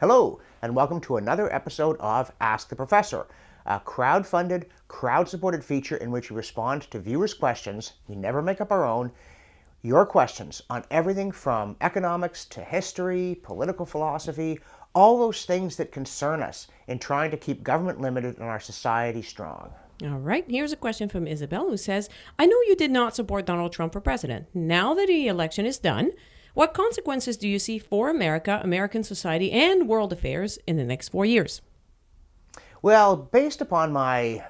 Hello, and welcome to another episode of Ask the Professor, a crowd-funded, crowd-supported feature in which we respond to viewers' questions. We never make up our own. Your questions on everything from economics to history, political philosophy, all those things that concern us in trying to keep government limited and our society strong. All right, here's a question from Isabel who says, I know you did not support Donald Trump for president. Now that the election is done, what consequences do you see for America, American society, and world affairs in the next 4 years? Well, based upon my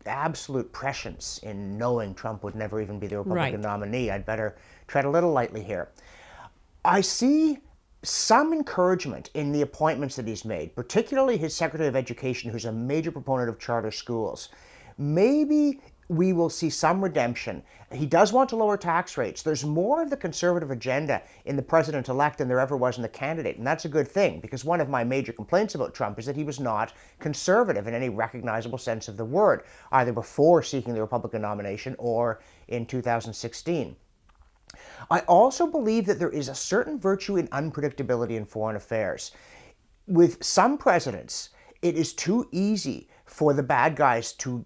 absolute prescience in knowing Trump would never even be the Republican nominee, I'd better tread a little lightly here. I see some encouragement in the appointments that he's made, particularly his Secretary of Education, who's a major proponent of charter schools. Maybe we will see some redemption. He does want to lower tax rates. There's more of the conservative agenda in the president-elect than there ever was in the candidate, and that's a good thing, because one of my major complaints about Trump is that he was not conservative in any recognizable sense of the word, either before seeking the Republican nomination or in 2016. I also believe that there is a certain virtue in unpredictability in foreign affairs. With some presidents, it is too easy for the bad guys to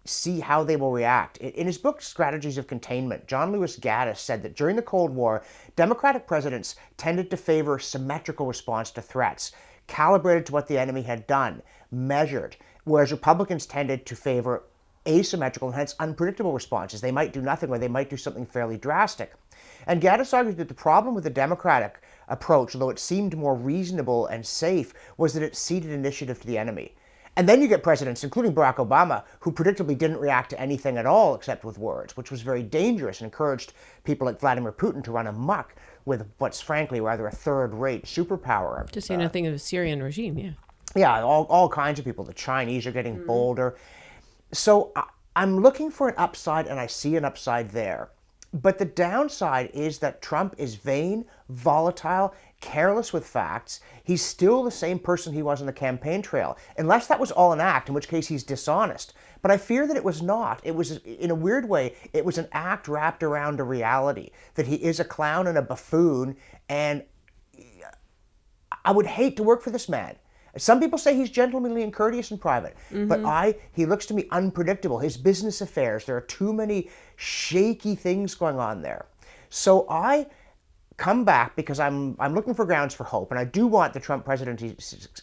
see how they will react. In his book, Strategies of Containment, John Lewis Gaddis said that during the Cold War, Democratic presidents tended to favor symmetrical response to threats, calibrated to what the enemy had done, measured, whereas Republicans tended to favor asymmetrical and hence unpredictable responses. They might do nothing or they might do something fairly drastic. And Gaddis argued that the problem with the Democratic approach, although it seemed more reasonable and safe, was that it ceded initiative to the enemy. And then you get presidents, including Barack Obama, who predictably didn't react to anything at all except with words, which was very dangerous and encouraged people like Vladimir Putin to run amok with what's frankly rather a third-rate superpower. To say nothing of the Syrian regime, yeah. Yeah, all kinds of people. The Chinese are getting bolder. So I'm looking for an upside, and I see an upside there. But the downside is that Trump is vain, volatile, careless with facts. He's still the same person he was on the campaign trail, unless that was all an act, in which case he's dishonest. But I fear that it was not. It was, in a weird way, it was an act wrapped around a reality, that he is a clown and a buffoon, and I would hate to work for this man. Some people say he's gentlemanly and courteous in private, but he looks to me unpredictable. His business affairs, there are too many shaky things going on there. So I come back because I'm looking for grounds for hope, and I do want the Trump presidency,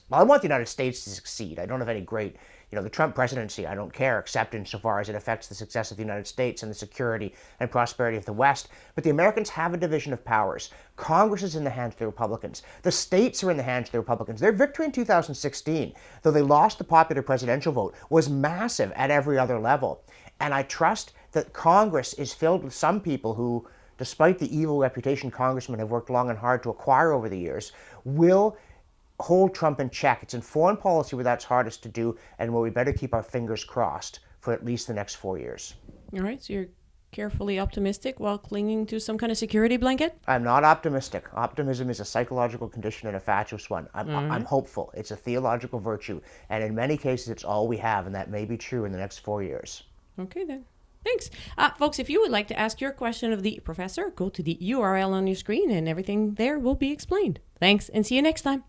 well, I want the United States to succeed. I don't have any great, the Trump presidency, I don't care, except insofar as it affects the success of the United States and the security and prosperity of the West. But the Americans have a division of powers. Congress is in the hands of the Republicans. The states are in the hands of the Republicans. Their victory in 2016, though they lost the popular presidential vote, was massive at every other level. And I trust that Congress is filled with some people who, despite the evil reputation congressmen have worked long and hard to acquire over the years, will hold Trump in check. It's in foreign policy where that's hardest to do, and where we better keep our fingers crossed for at least the next 4 years. All right, so you're carefully optimistic while clinging to some kind of security blanket? I'm not optimistic. Optimism is a psychological condition and a fatuous one. I'm hopeful. It's a theological virtue, and in many cases it's all we have, and that may be true in the next 4 years. Okay, then. Thanks. Folks, if you would like to ask your question of the professor, go to the URL on your screen and everything there will be explained. Thanks, and see you next time.